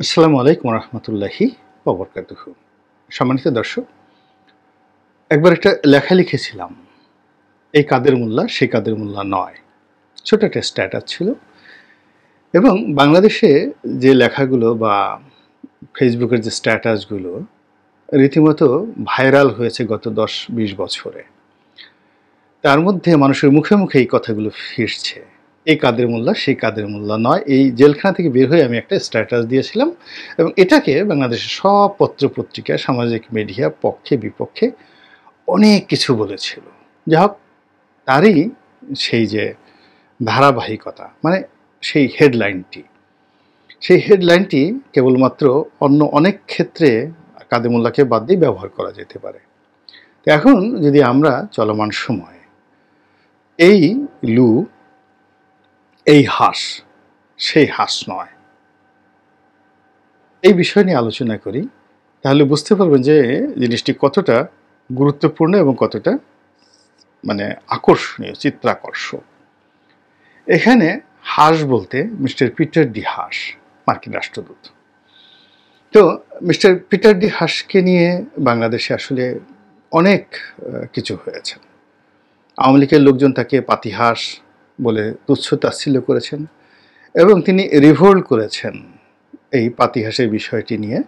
আসসালামু আলাইকুম রহমতুল্লাহি ওবরকাতুহু। সম্মানিত দর্শক, একবার একটা লেখা লিখেছিলাম, এই কাদের মোল্লা সে কাদের মোল্লা নয়। ছোট একটা স্ট্যাটাস ছিল এবং বাংলাদেশে যে লেখাগুলো বা ফেসবুকের যে স্ট্যাটাসগুলো রীতিমতো ভাইরাল হয়েছে গত 10-20 বছরে। তার মধ্যে মানুষের মুখে মুখে এই কথাগুলো ফিরছে, এই কাদের মোল্লা সেই কাদের মোল্লা নয়। এই জেলখানা থেকে বের হয়ে আমি একটা স্ট্যাটাস দিয়েছিলাম এবং এটাকে বাংলাদেশের সব পত্রপত্রিকা, সামাজিক মিডিয়া পক্ষে বিপক্ষে অনেক কিছু বলেছিল। যা হোক, তারই সেই যে ধারাবাহিকতা, মানে সেই হেডলাইনটি কেবলমাত্র অন্য অনেক ক্ষেত্রে কাদের মোল্লাকে বাদ দিয়ে ব্যবহার করা যেতে পারে। তো এখন যদি আমরা চলমান সময়ে এই লু, এই হাঁস সেই হাঁস নয়, এই বিষয় নিয়ে আলোচনা করি, তাহলে বুঝতে পারবেন যে জিনিসটি কতটা গুরুত্বপূর্ণ এবং কতটা আকর্ষণীয়, চিত্রাকর্ষক। এখানে হাঁস বলতে মিস্টার পিটার ডি হাঁস, মার্কিন রাষ্ট্রদূত। তো মিস্টার পিটার ডি হাঁসকে নিয়ে বাংলাদেশে আসলে অনেক কিছু হয়েছে। আওয়ামী লীগের লোকজন তাকে পাতিহাঁস বলে তুচ্ছ তাচ্ছিল্য করেছেন এবং তিনি রিভোল্ট করেছেন এই পাতিহাঁসের বিষয়টি নিয়ে।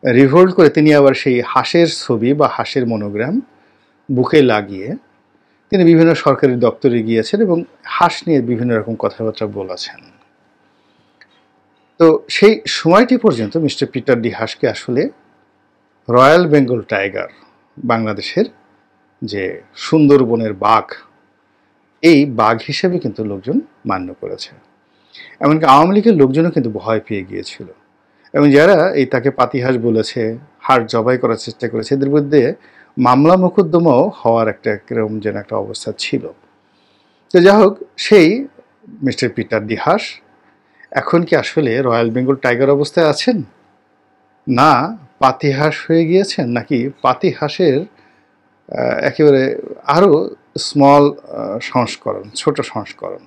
রিভোল্ট করে তিনি আবার সেই হাঁসের ছবি বা হাঁসের মনোগ্রাম বুকে লাগিয়ে তিনি বিভিন্ন সরকারি দপ্তরে গিয়েছেন এবং হাঁস নিয়ে বিভিন্ন রকম কথাবার্তা বলেছেন। তো সেই সময়টি পর্যন্ত মিস্টার পিটার ডি হাঁসকে আসলে রয়্যাল বেঙ্গল টাইগার, বাংলাদেশের যে সুন্দরবনের বাঘ, এই বাঘ হিসেবে কিন্তু লোকজন মান্য করেছে। এমনকি আওয়ামী লীগের লোকজনও কিন্তু ভয় পেয়ে গিয়েছিল এবং যারা এই তাকে পাতিহাঁস বলেছে, হাড় জবাই করার চেষ্টা করেছে, এদের মধ্যে মামলা মোকদ্দমাও হওয়ার একটা কিরকম যেন একটা অবস্থা ছিল। তো যাই হোক, সেই মিস্টার পিটার ডি হাঁস এখন কি আসলে রয়্যাল বেঙ্গল টাইগার অবস্থায় আছেন, না পাতিহাঁস হয়ে গিয়েছেন, নাকি পাতিহাঁসের একেবারে আরও স্মল সংস্করণ, ছোট সংস্করণ,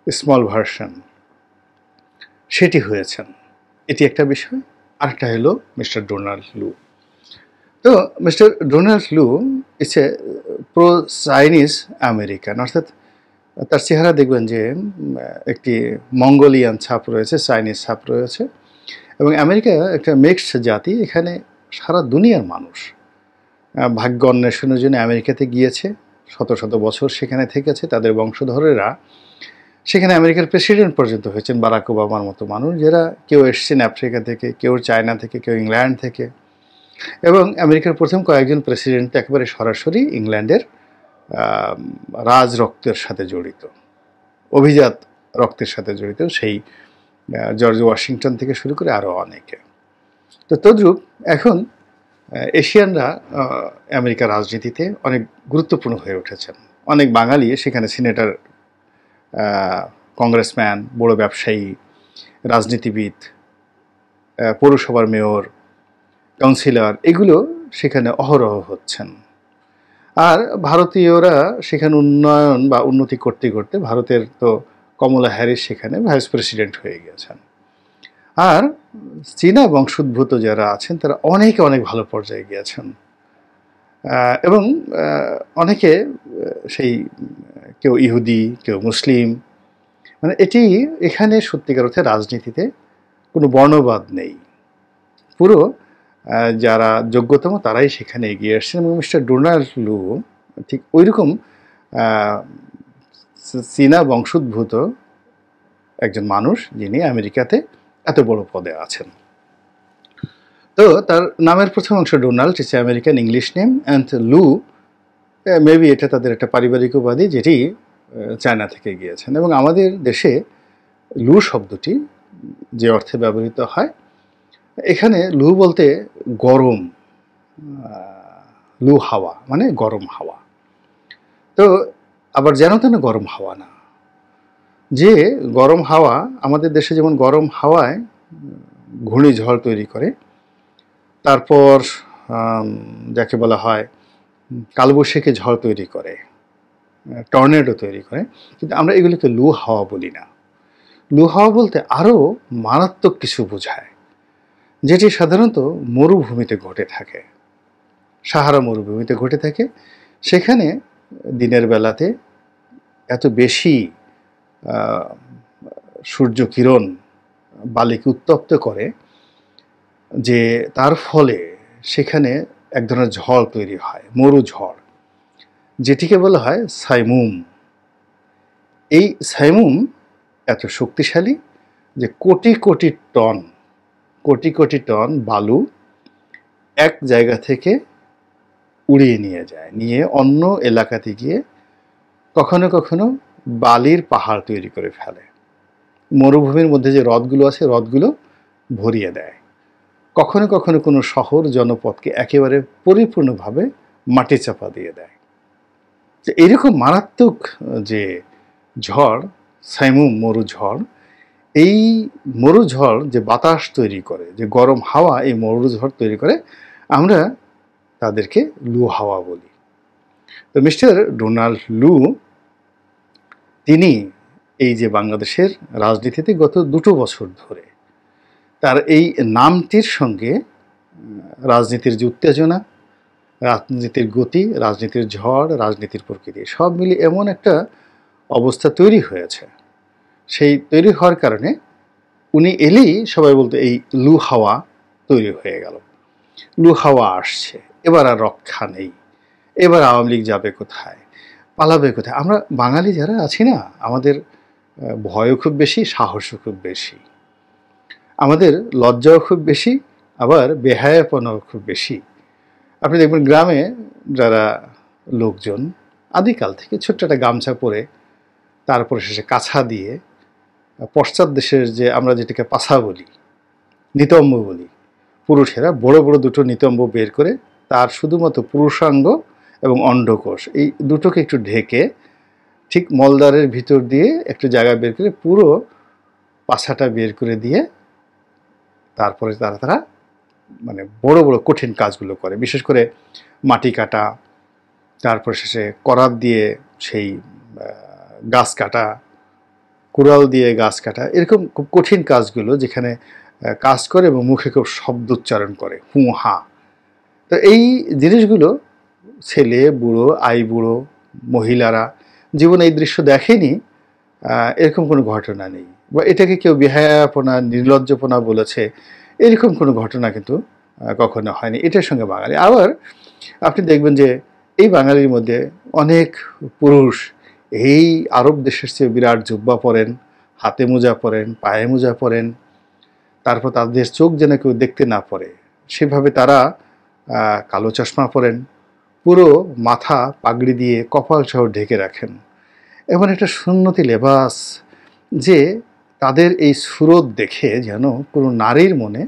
স্মল ভার্সন, সেটি হয়েছেন? এটি একটা বিষয়। আরেকটা হলো মিস্টার ডোনাল্ড লু। তো mister Donald Lu it's a pro Chinese American, অর্থাৎ তার চেহারা দেখবেন যে একটি মঙ্গোলিয়ান ছাপ রয়েছে, চাইনিজ ছাপ রয়েছে এবং আমেরিকা একটা মিক্সড জাতি। এখানে সারা দুনিয়ার মানুষ ভাগ্য অন্বেষণের জন্য আমেরিকাতে গিয়েছে, শত শত বছর সেখানে থেকেছে, তাদের বংশধরেরা সেখানে আমেরিকার প্রেসিডেন্ট পর্যন্ত হয়েছেন, বারাক ওবামার মতো মানুষ, যারা কেউ এসছেন আফ্রিকা থেকে, কেউ চায়না থেকে, কেউ ইংল্যান্ড থেকে। এবং আমেরিকার প্রথম কয়েকজন প্রেসিডেন্ট একেবারে সরাসরি ইংল্যান্ডের রাজ রক্তের সাথে জড়িত, অভিজাত রক্তের সাথে জড়িত, সেই জর্জ ওয়াশিংটন থেকে শুরু করে আরও অনেকে। তো তদ্রূপ এখন এশিয়ানরা আমেরিকার রাজনীতিতে অনেক গুরুত্বপূর্ণ হয়ে উঠেছেন। অনেক বাঙালি সেখানে সিনেটর, কংগ্রেসম্যান, বড় ব্যবসায়ী, রাজনীতিবিদ, পৌরসভার মেয়র, কাউন্সিলর, এগুলো সেখানে অহরহ হচ্ছেন। আর ভারতীয়রা সেখানে উন্নয়ন বা উন্নতি করতে করতে, ভারতের তো কমলা হ্যারিস সেখানে ভাইস প্রেসিডেন্ট হয়ে গেছেন। আর চীনা বংশোদ্ভূত যারা আছেন তারা অনেকে অনেক ভালো পর্যায়ে গিয়েছেন এবং অনেকে সেই কেউ ইহুদি, কেউ মুসলিম, এটি এখানে সত্যিকার অর্থে রাজনীতিতে কোনো বর্ণবাদ নেই। পুরো যারা যোগ্যতম তারাই সেখানে এগিয়ে আসছেন এবং মিস্টার ডোনাল্ড লু ঠিক ওই রকম চীনা বংশোদ্ভূত একজন মানুষ, যিনি আমেরিকাতে এত বড় পদে আছেন। তো তার নামের প্রথম অংশ Donald, it's American English name, and লু মেবি এটা তাদের একটা পারিবারিক উপাধি, যেটি চায়না থেকে গিয়েছেন। এবং আমাদের দেশে লু শব্দটি যে অর্থে ব্যবহৃত হয়, এখানে লু বলতে গরম, লু হাওয়া মানে গরম হাওয়া। তো আবার যেন তেন গরম হাওয়া না, যে গরম হাওয়া আমাদের দেশে যেমন গরম হাওয়ায় ঘূর্ণিঝড় তৈরি করে, তারপর যাকে বলা হয় কালবৈশাখী ঝড় তৈরি করে, টর্নেডো তৈরি করে, কিন্তু আমরা এগুলিকে লু হাওয়া বলি না। লু হাওয়া বলতে আরও মারাত্মক কিছু বোঝায়, যেটি সাধারণত মরুভূমিতে ঘটে থাকে, সাহারা মরুভূমিতে ঘটে থাকে। সেখানে দিনের বেলাতে এত বেশি সূর্য কিরণ বালিকে উত্তপ্ত করে যে তার ফলে সেখানে এক ধরনের ঝড় তৈরি হয়, মরু ঝড়, যেটিকে বলা হয় সাইমুম। এই সাইমুম এত শক্তিশালী যে কোটি কোটি টন বালু এক জায়গা থেকে উড়িয়ে নিয়ে যায়, নিয়ে অন্য এলাকাতে গিয়ে কখনো কখনো বালির পাহাড় তৈরি করে ফেলে। মরুভূমির মধ্যে যে হ্রদগুলো আছে, হ্রদগুলো ভরিয়ে দেয়। কখনো কখনো কোনো শহর জনপদকে একেবারে পরিপূর্ণভাবে মাটি চাপা দিয়ে দেয়। তো এইরকম মারাত্মক যে ঝড়, সাইমুম মরু ঝড়, এই মরু ঝড় যে বাতাস তৈরি করে, যে গরম হাওয়া এই মরু ঝড় তৈরি করে, আমরা তাদেরকে লু হাওয়া বলি। তো মিস্টার ডোনাল্ড লু, তিনি এই যে বাংলাদেশের রাজনীতিতে গত 2 বছর ধরে তার এই নামটির সঙ্গে রাজনীতির যে উত্তেজনা, রাজনীতির গতি, রাজনীতির ঝড়, রাজনীতির প্রকৃতি সব মিলে এমন একটা অবস্থা তৈরি হয়েছে। সেই তৈরি হওয়ার কারণে উনি এলেই সবাই বলতো এই লু হাওয়া তৈরি হয়ে গেল, লু হাওয়া আসছে, এবার আর রক্ষা নেই, এবার আওয়ামী লীগ যাবে কোথায়, পালাবে কোথায়। আমরা বাঙালি যারা আছি না, আমাদের ভয়ও খুব বেশি, সাহসও খুব বেশি, আমাদের লজ্জাও খুব বেশি, আবার বেহায়াপনাও খুব বেশি। আপনি দেখবেন গ্রামে যারা লোকজন আদিকাল থেকে ছোট্ট একটা গামছা পরে তারপরে শেষে কাছা দিয়ে, পশ্চাৎ দেশের যে আমরা যেটাকে পাছা বলি, নিতম্ব বলি, পুরুষেরা বড় বড় 2টো নিতম্ব বের করে তার শুধুমাত্র পুরুষাঙ্গ এবং অন্ডকোষ এই দুটোকে একটু ঢেকে ঠিক মলদ্বারের ভিতর দিয়ে একটু জায়গা বের করে পুরো পাছাটা বের করে দিয়ে তারপরে তারা মানে বড় বড় কঠিন কাজগুলো করে, বিশেষ করে মাটি কাটা, তারপর শেষে করাত দিয়ে সেই গাছ কাটা, কুড়াল দিয়ে গাছ কাটা, এরকম খুব কঠিন কাজগুলো যেখানে কাজ করে এবং মুখে খুব শব্দ উচ্চারণ করে, হু হা। তো এই জিনিসগুলো ছেলে বুড়ো, বুড়ো, মহিলারা জীবনে এই দৃশ্য দেখেনি, এরকম কোনো ঘটনা নেই, বা এটাকে কেউ বেহায়াপনা, নির্লজ্জপনা বলেছে, এরকম কোনো ঘটনা কিন্তু কখনো হয়নি। এটার সঙ্গে বাঙালি। আবার আপনি দেখবেন যে এই বাঙালির মধ্যে অনেক পুরুষ এই আরব দেশের চেয়ে বিরাট জুব্বা পরেন, হাতে মোজা পরেন, পায়ে মোজা পরেন, তারপর তাদের চোখ যেন কেউ দেখতে না পড়ে সেভাবে তারা কালো চশমা পরেন, পুরো মাথা পাগড়ি দিয়ে কপাল সহ ঢেকে রাখেন। এমন একটা সুন্নতি লেবাস যে তাদের এই সুরত দেখে যেন কোনো নারীর মনে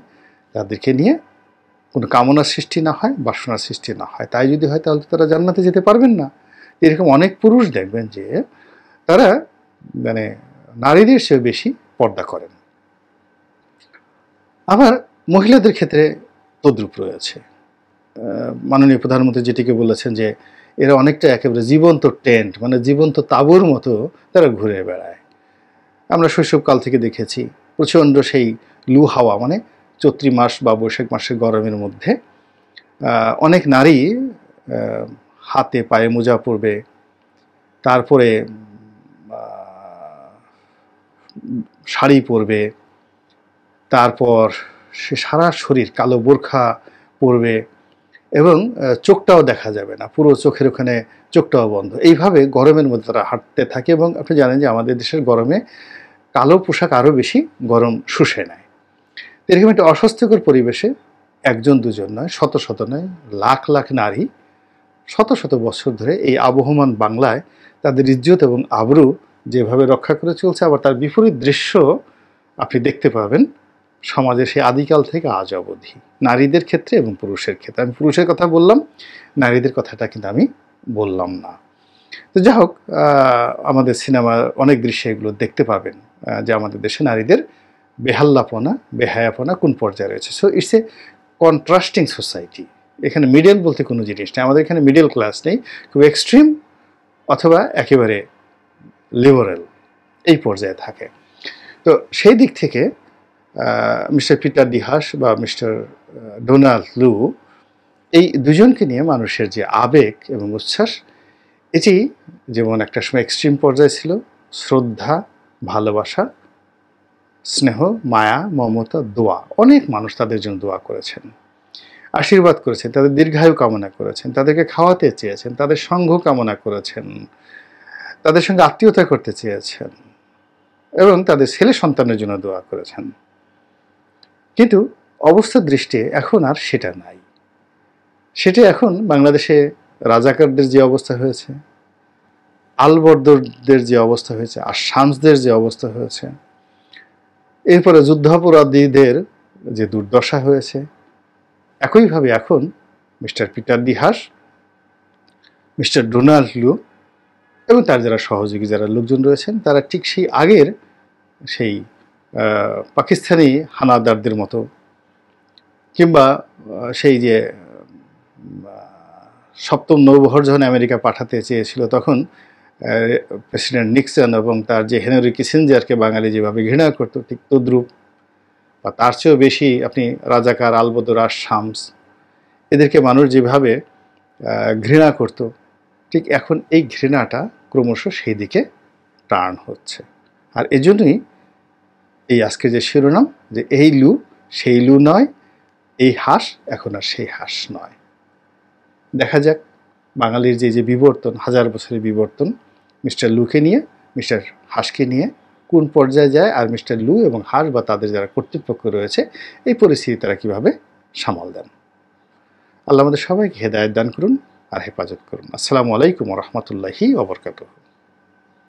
তাদেরকে নিয়ে কোনো কামনার সৃষ্টি না হয়, বাসনার সৃষ্টি না হয়। তাই যদি হয় তাহলে তারা জান্নাতে যেতে পারবেন না। এরকম অনেক পুরুষ দেখবেন যে তারা মানে নারীদের চেয়ে বেশি পর্দা করেন। আবার মহিলাদের ক্ষেত্রে তদ্রূপ রয়েছে। মাননীয় প্রধানমন্ত্রী যেটিকে বলেছেন যে এরা অনেকটা একেবারে জীবন্ত টেন্ট, মানে জীবন্ত তাঁবুর মতো তারা ঘুরে বেড়ায়। আমরা শৈশবকাল থেকে দেখেছি প্রচণ্ড সেই লু হাওয়া, মানে চৈত্র মাস বা বৈশাখ মাসের গরমের মধ্যে অনেক নারী হাতে পায়ে মোজা পরবে, তারপরে শাড়ি পরবে, তারপর সে সারা শরীর কালো বোরখা পরবে এবং চোখটাও দেখা যাবে না, পুরো চোখের ওখানে চোখটাও বন্ধ। এইভাবে গরমের মধ্যে তারা হাঁটতে থাকে এবং আপনি জানেন যে আমাদের দেশের গরমে কালো পোশাক আরও বেশি গরম শুষে নেয়। এরকম একটা অস্বাস্থ্যকর পরিবেশে একজন দুজন নয়, শত শত নয়, লাখ লাখ নারী শত শত বছর ধরে এই আবহমান বাংলায় তাদের ইজ্জত এবং আবরু যেভাবে রক্ষা করে চলছে, আবার তার বিপরীত দৃশ্য আপনি দেখতে পাবেন সমাজে সে আদিকাল থেকে আজ অবধি, নারীদের ক্ষেত্রে এবং পুরুষের ক্ষেত্রে। আমি পুরুষের কথা বললাম, নারীদের কথাটা কিন্তু আমি বললাম না। তো যাই হোক, আমাদের সিনেমার অনেক দৃশ্যে এগুলো দেখতে পাবেন যে আমাদের দেশে নারীদের বেহাল্লাপনা, বেহায়াপনা কোন পর্যায়ে রয়েছে। So it's a contrasting society. এখানে মিডল বলতে কোনো জিনিস নেই, আমাদের এখানে মিডল ক্লাস নেই, খুব এক্সট্রিম অথবা একেবারে লিবারেল এই পর্যায়ে থাকে। তো সেই দিক থেকে মিস্টার পিটার ডি হাস বা মিস্টার ডোনাল্ড লু এই দুজনকে নিয়ে মানুষের যে আবেগ এবং উচ্ছ্বাস, এটি যেমন একটা সময় এক্সট্রিম পর্যায়ে ছিল, শ্রদ্ধা, ভালোবাসা, স্নেহ, মায়া, মমতা, দোয়া, অনেক মানুষ তাদের জন্য দোয়া করেছেন, আশীর্বাদ করেছেন, তাদের দীর্ঘায়ু কামনা করেছেন, তাদেরকে খাওয়াতে চেয়েছেন, তাদের সঙ্গ কামনা করেছেন, তাদের সঙ্গে আত্মীয়তা করতে চেয়েছেন এবং তাদের ছেলে সন্তানের জন্য দোয়া করেছেন। কিন্তু অবস্থার দৃষ্টি এখন আর সেটা নাই। সেটা এখন বাংলাদেশে রাজাকারদের যে অবস্থা হয়েছে, আলবর্দরদের যে অবস্থা হয়েছে, আর শামসদের যে অবস্থা হয়েছে, এরপরে যুদ্ধাপরাধীদের যে দুর্দশা হয়েছে, একইভাবে এখন mister Peter D Haas, mister Donald লু এবং তার যারা সহযোগী যারা লোকজন রয়েছেন, তারা ঠিক সেই আগের সেই পাকিস্তানি হানাদারদের মতো, কিংবা সেই যে সপ্তম নৌবহর যখন আমেরিকা পাঠাতে চেয়েছিল তখন প্রেসিডেন্ট নিক্সন এবং তার যে হেনরি কিসিঞ্জারকে বাঙালি যেভাবে ঘৃণা করতো, ঠিক তদ্রূপ বা তার চেয়েও বেশি আপনি রাজাকার, আলবদর আর শামস, এদেরকে মানুষ যেভাবে ঘৃণা করত, ঠিক এখন এই ঘৃণাটা ক্রমশ সেই দিকে টার্ন হচ্ছে। আর এজন্যই এই আজকে যে শিরোনাম, যে এই লু সেই লু নয়, এই হাস এখন আর সেই হাস নয়। দেখা যাক বাঙালির যে বিবর্তন, হাজার বছরের বিবর্তন, মিস্টার লুকে নিয়ে, মিস্টার হাসকে নিয়ে কোন পর্যায়ে যায়, আর মিস্টার লু এবং হাস বা তাদের যারা কর্তৃপক্ষ রয়েছে এই পরিস্থিতি তারা কীভাবে সামাল দেন। আল্লাহ আমাদের সবাইকে হেদায়েত দান করুন আর হেফাজত করুন। আসসালামু আলাইকুম ওয়া রাহমাতুল্লাহি ওয়া বারাকাতুহু।